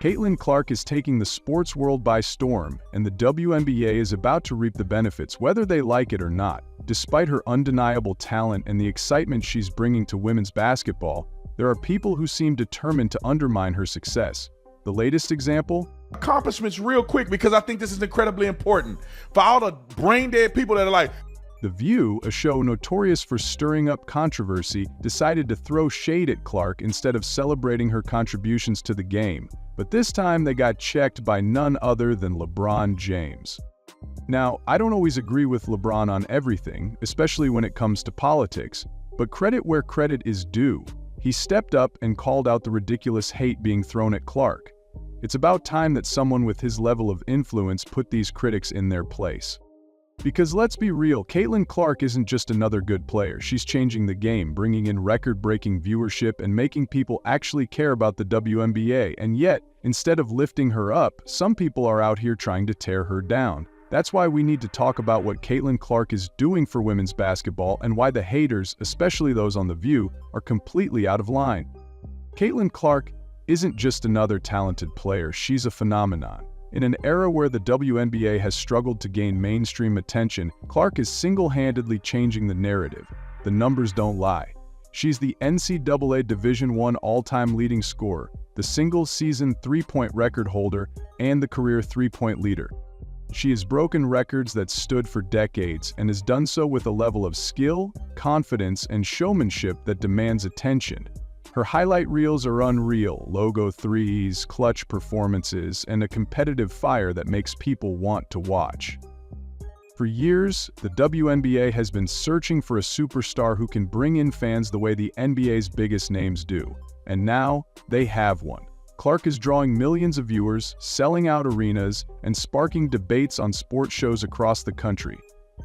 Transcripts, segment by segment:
Caitlin Clark is taking the sports world by storm, and the WNBA is about to reap the benefits whether they like it or not. Despite her undeniable talent and the excitement she's bringing to women's basketball, there are people who seem determined to undermine her success. The latest example? Accomplishments real quick, because I think this is incredibly important. For all the brain-dead people that are like, The View, a show notorious for stirring up controversy, decided to throw shade at Clark instead of celebrating her contributions to the game. But this time they got checked by none other than LeBron James. Now, I don't always agree with LeBron on everything, especially when it comes to politics, but credit where credit is due. He stepped up and called out the ridiculous hate being thrown at Clark. It's about time that someone with his level of influence put these critics in their place. Because let's be real, Caitlin Clark isn't just another good player. She's changing the game, bringing in record-breaking viewership and making people actually care about the WNBA. And yet, instead of lifting her up, some people are out here trying to tear her down. That's why we need to talk about what Caitlin Clark is doing for women's basketball and why the haters, especially those on The View, are completely out of line. Caitlin Clark isn't just another talented player, she's a phenomenon. In an era where the WNBA has struggled to gain mainstream attention, Clark is single-handedly changing the narrative. The numbers don't lie. She's the NCAA Division I all-time leading scorer, the single-season three-point record holder, and the career three-point leader. She has broken records that stood for decades and has done so with a level of skill, confidence, and showmanship that demands attention. Her highlight reels are unreal, logo threes, clutch performances, and a competitive fire that makes people want to watch. For years, the WNBA has been searching for a superstar who can bring in fans the way the NBA's biggest names do. And now, they have one. Clark is drawing millions of viewers, selling out arenas, and sparking debates on sports shows across the country.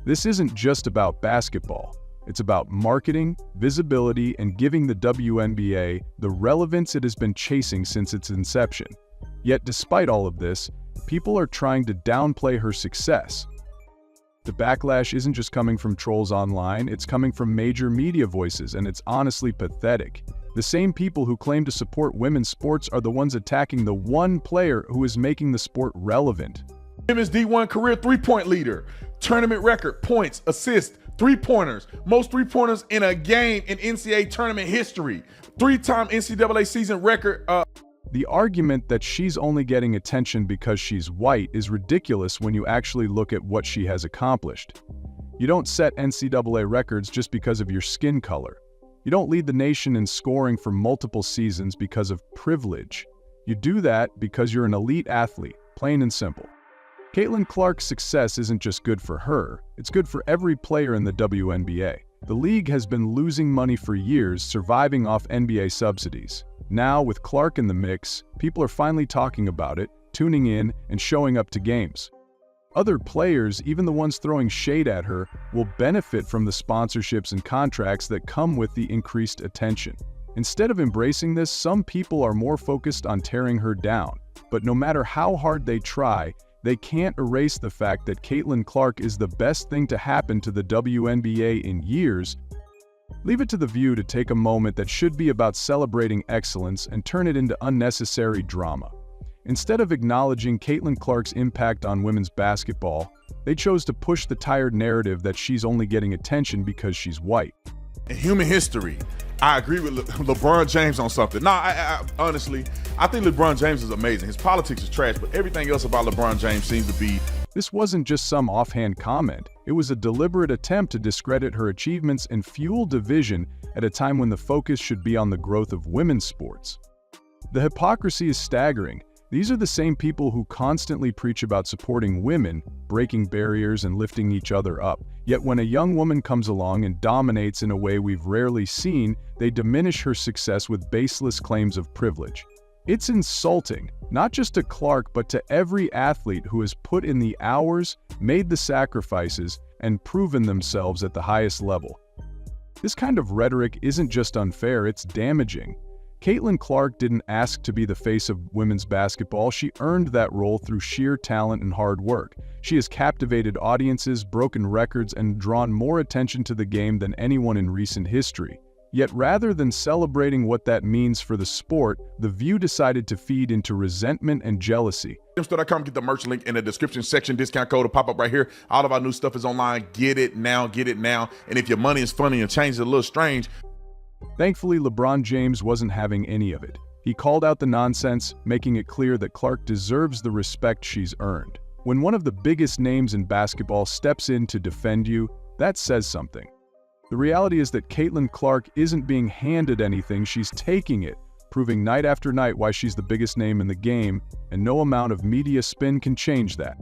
This isn't just about basketball. It's about marketing, visibility, and giving the WNBA the relevance it has been chasing since its inception. Yet despite all of this, people are trying to downplay her success. The backlash isn't just coming from trolls online, it's coming from major media voices, and it's honestly pathetic. The same people who claim to support women's sports are the ones attacking the one player who is making the sport relevant. women's D1 career three-point leader, tournament record, points, assists, three-pointers, most three-pointers in a game in NCAA tournament history, three-time NCAA season record. The argument that she's only getting attention because she's white is ridiculous when you actually look at what she has accomplished. You don't set NCAA records just because of your skin color. You don't lead the nation in scoring for multiple seasons because of privilege. You do that because you're an elite athlete, plain and simple. Caitlin Clark's success isn't just good for her, it's good for every player in the WNBA. The league has been losing money for years, surviving off NBA subsidies. Now, with Clark in the mix, people are finally talking about it, tuning in, and showing up to games. Other players, even the ones throwing shade at her, will benefit from the sponsorships and contracts that come with the increased attention. Instead of embracing this, some people are more focused on tearing her down. But no matter how hard they try, they can't erase the fact that Caitlin Clark is the best thing to happen to the WNBA in years. Leave it to The View to take a moment that should be about celebrating excellence and turn it into unnecessary drama. Instead of acknowledging Caitlin Clark's impact on women's basketball, they chose to push the tired narrative that she's only getting attention because she's white. In human history, I agree with LeBron James on something. No, honestly, I think LeBron James is amazing. His politics is trash, but everything else about LeBron James seems to be... This wasn't just some offhand comment. It was a deliberate attempt to discredit her achievements and fuel division at a time when the focus should be on the growth of women's sports. The hypocrisy is staggering. These are the same people who constantly preach about supporting women, breaking barriers, and lifting each other up. Yet when a young woman comes along and dominates in a way we've rarely seen, they diminish her success with baseless claims of privilege. It's insulting, not just to Clark, but to every athlete who has put in the hours, made the sacrifices, and proven themselves at the highest level. This kind of rhetoric isn't just unfair, it's damaging. Caitlin Clark didn't ask to be the face of women's basketball, she earned that role through sheer talent and hard work. She has captivated audiences, broken records, and drawn more attention to the game than anyone in recent history. Yet rather than celebrating what that means for the sport, The View decided to feed into resentment and jealousy. Store.com, get the merch link in the description section. Discount code will pop up right here. All of our new stuff is online. Get it now, get it now. And if your money is funny and changes a little strange. Thankfully, LeBron James wasn't having any of it. He called out the nonsense, making it clear that Clark deserves the respect she's earned. When one of the biggest names in basketball steps in to defend you, that says something. The reality is that Caitlin Clark isn't being handed anything, she's taking it, proving night after night why she's the biggest name in the game, and no amount of media spin can change that.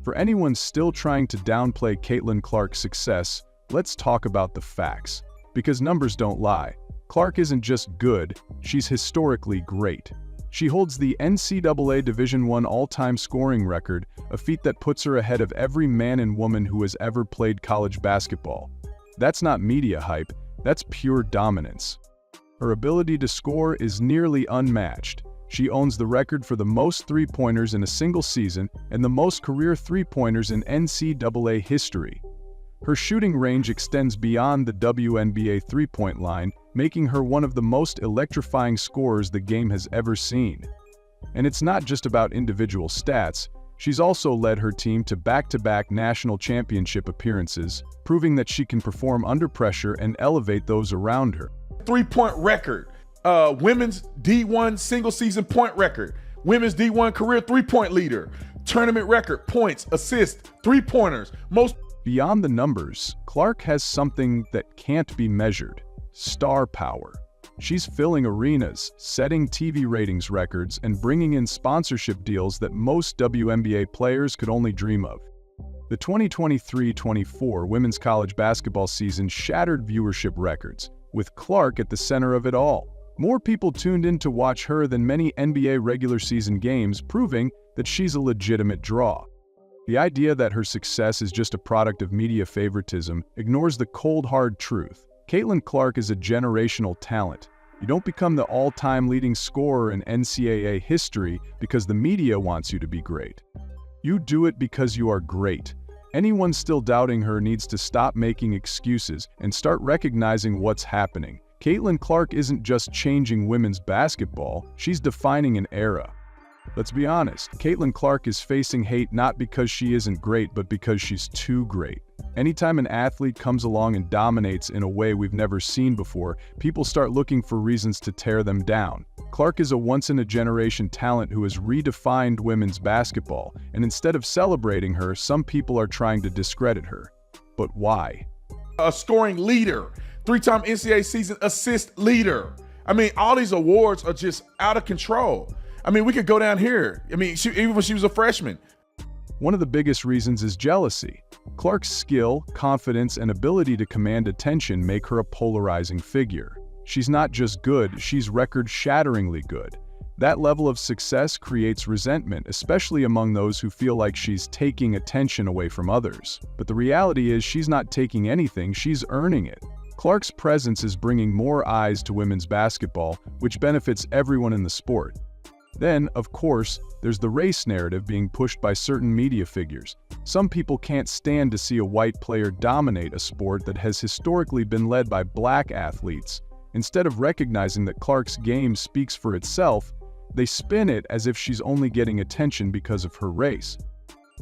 For anyone still trying to downplay Caitlin Clark's success, let's talk about the facts. Because numbers don't lie. Clark isn't just good, she's historically great. She holds the NCAA Division I all-time scoring record, a feat that puts her ahead of every man and woman who has ever played college basketball. That's not media hype, that's pure dominance. Her ability to score is nearly unmatched. She owns the record for the most three-pointers in a single season and the most career three-pointers in NCAA history. Her shooting range extends beyond the WNBA three-point line, making her one of the most electrifying scorers the game has ever seen. And it's not just about individual stats. She's also led her team to back-to-back national championship appearances, proving that she can perform under pressure and elevate those around her. Three-point record, women's D1 single-season point record, women's D1 career three-point leader, tournament record, points, assists, three-pointers, most. Beyond the numbers, Clark has something that can't be measured: star power. She's filling arenas, setting TV ratings records, and bringing in sponsorship deals that most WNBA players could only dream of. The 2023-24 women's college basketball season shattered viewership records, with Clark at the center of it all. More people tuned in to watch her than many NBA regular season games, proving that she's a legitimate draw. The idea that her success is just a product of media favoritism ignores the cold, hard truth. Caitlin Clark is a generational talent. You don't become the all-time leading scorer in NCAA history because the media wants you to be great. You do it because you are great. Anyone still doubting her needs to stop making excuses and start recognizing what's happening. Caitlin Clark isn't just changing women's basketball, she's defining an era. Let's be honest, Caitlin Clark is facing hate not because she isn't great, but because she's too great. Anytime an athlete comes along and dominates in a way we've never seen before, people start looking for reasons to tear them down. Clark is a once-in-a-generation talent who has redefined women's basketball, and instead of celebrating her, some people are trying to discredit her. But why? A scoring leader, three-time NCAA season assist leader. I mean, all these awards are just out of control. I mean, we could go down here. I mean, even when she was a freshman. One of the biggest reasons is jealousy. Clark's skill, confidence, and ability to command attention make her a polarizing figure. She's not just good, she's record-shatteringly good. That level of success creates resentment, especially among those who feel like she's taking attention away from others. But the reality is she's not taking anything, she's earning it. Clark's presence is bringing more eyes to women's basketball, which benefits everyone in the sport. Then, of course, there's the race narrative being pushed by certain media figures. Some people can't stand to see a white player dominate a sport that has historically been led by black athletes. Instead of recognizing that Clark's game speaks for itself, they spin it as if she's only getting attention because of her race.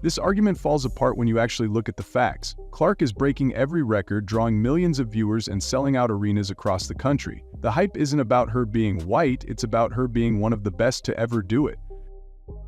This argument falls apart when you actually look at the facts. Clark is breaking every record, drawing millions of viewers and selling out arenas across the country. The hype isn't about her being white, it's about her being one of the best to ever do it.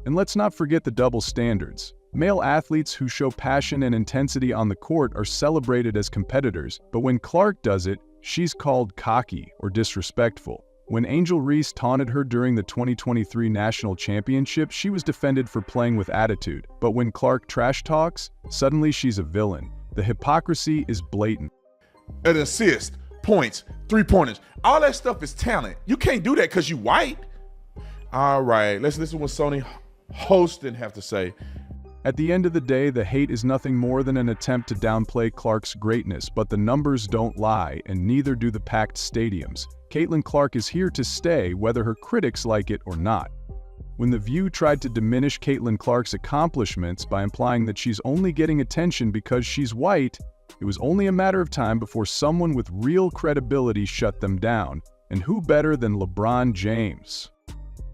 And let's not forget the double standards. Male athletes who show passion and intensity on the court are celebrated as competitors, but when Clark does it, she's called cocky or disrespectful. When Angel Reese taunted her during the 2023 National Championship, she was defended for playing with attitude. But when Clark trash talks, suddenly she's a villain. The hypocrisy is blatant. An assist, points, three-pointers, all that stuff is talent. You can't do that because you white. All right, let's listen to what Sony Hostin have to say. At the end of the day, the hate is nothing more than an attempt to downplay Clark's greatness, but the numbers don't lie, and neither do the packed stadiums. Caitlin Clark is here to stay, whether her critics like it or not. When The View tried to diminish Caitlin Clark's accomplishments by implying that she's only getting attention because she's white, It was only a matter of time before someone with real credibility shut them down, and who better than LeBron James?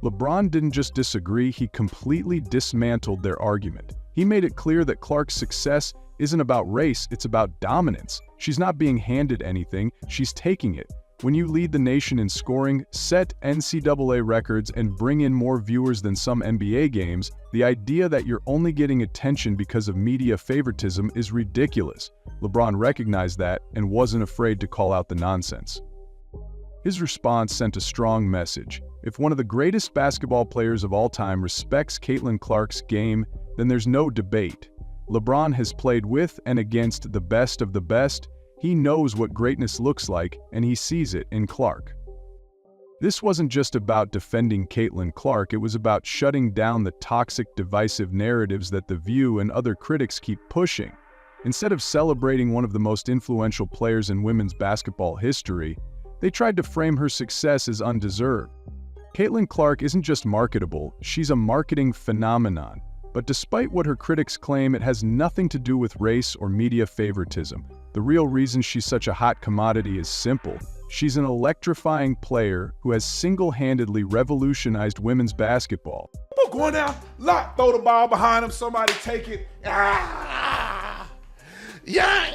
LeBron didn't just disagree, he completely dismantled their argument. He made it clear that Clark's success isn't about race, it's about dominance. She's not being handed anything, she's taking it. When you lead the nation in scoring, set NCAA records, and bring in more viewers than some NBA games, the idea that you're only getting attention because of media favoritism is ridiculous. LeBron recognized that and wasn't afraid to call out the nonsense. His response sent a strong message. If one of the greatest basketball players of all time respects Caitlin Clark's game, then there's no debate. LeBron has played with and against the best of the best. He knows what greatness looks like, and he sees it in Clark. This wasn't just about defending Caitlin Clark, it was about shutting down the toxic, divisive narratives that The View and other critics keep pushing. Instead of celebrating one of the most influential players in women's basketball history, they tried to frame her success as undeserved. Caitlin Clark isn't just marketable, she's a marketing phenomenon. But despite what her critics claim, it has nothing to do with race or media favoritism. The real reason she's such a hot commodity is simple. She's an electrifying player who has single-handedly revolutionized women's basketball. Going down, lock, throw the ball behind him, somebody take it. Ah! Yeah.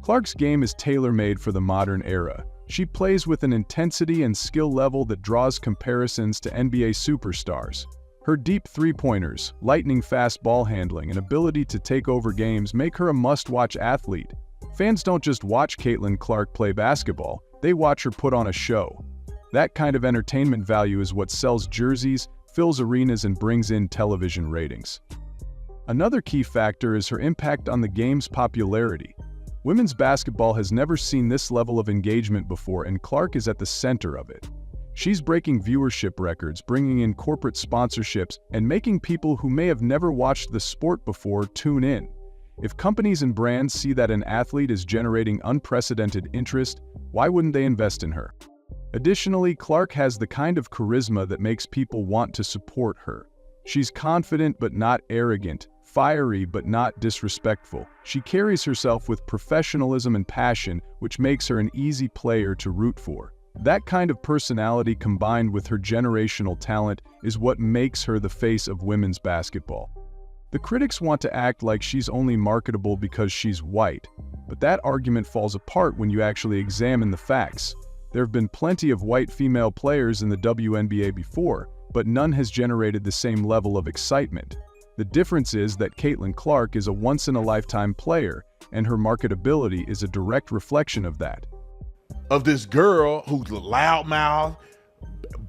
Clark's game is tailor-made for the modern era. She plays with an intensity and skill level that draws comparisons to NBA superstars. Her deep three-pointers, lightning-fast ball handling, and ability to take over games make her a must-watch athlete. Fans don't just watch Caitlin Clark play basketball, they watch her put on a show. That kind of entertainment value is what sells jerseys, fills arenas, and brings in television ratings. Another key factor is her impact on the game's popularity. Women's basketball has never seen this level of engagement before, and Clark is at the center of it. She's breaking viewership records, bringing in corporate sponsorships, and making people who may have never watched the sport before tune in. If companies and brands see that an athlete is generating unprecedented interest, why wouldn't they invest in her? Additionally, Clark has the kind of charisma that makes people want to support her. She's confident but not arrogant, fiery but not disrespectful. She carries herself with professionalism and passion, which makes her an easy player to root for. That kind of personality combined with her generational talent is what makes her the face of women's basketball. The critics want to act like she's only marketable because she's white, but that argument falls apart when you actually examine the facts. There have been plenty of white female players in the WNBA before, but none has generated the same level of excitement. The difference is that Caitlin Clark is a once-in-a-lifetime player, and her marketability is a direct reflection of that. Of this girl who's loudmouth,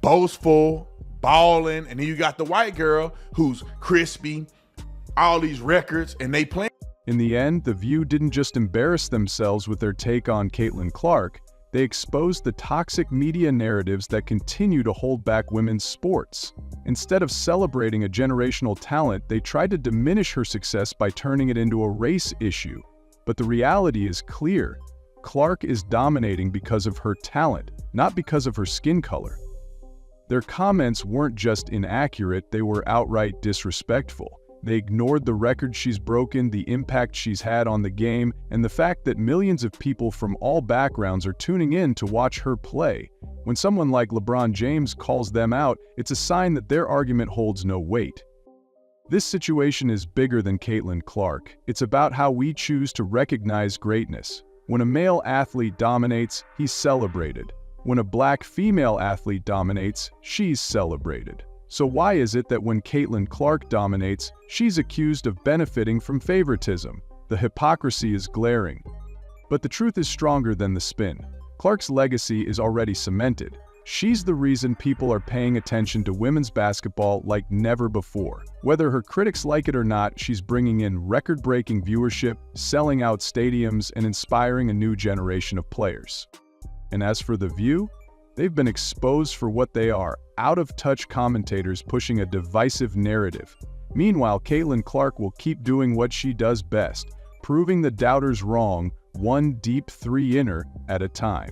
boastful, balling, and then you got the white girl who's crispy, all these records, and they play. In the end, The View didn't just embarrass themselves with their take on Caitlin Clark, they exposed the toxic media narratives that continue to hold back women's sports. Instead of celebrating a generational talent, they tried to diminish her success by turning it into a race issue. But the reality is clear. Clark is dominating because of her talent, not because of her skin color. Their comments weren't just inaccurate, they were outright disrespectful. They ignored the record she's broken, the impact she's had on the game, and the fact that millions of people from all backgrounds are tuning in to watch her play. When someone like LeBron James calls them out, it's a sign that their argument holds no weight. This situation is bigger than Caitlin Clark. It's about how we choose to recognize greatness. When a male athlete dominates, he's celebrated. When a black female athlete dominates, she's celebrated. So why is it that when Caitlin Clark dominates, she's accused of benefiting from favoritism? The hypocrisy is glaring. But the truth is stronger than the spin. Clark's legacy is already cemented. She's the reason people are paying attention to women's basketball like never before. Whether her critics like it or not, she's bringing in record-breaking viewership, selling out stadiums, and inspiring a new generation of players. And as for The View, they've been exposed for what they are, out-of-touch commentators pushing a divisive narrative. Meanwhile, Caitlin Clark will keep doing what she does best, proving the doubters wrong, one deep three-inner at a time.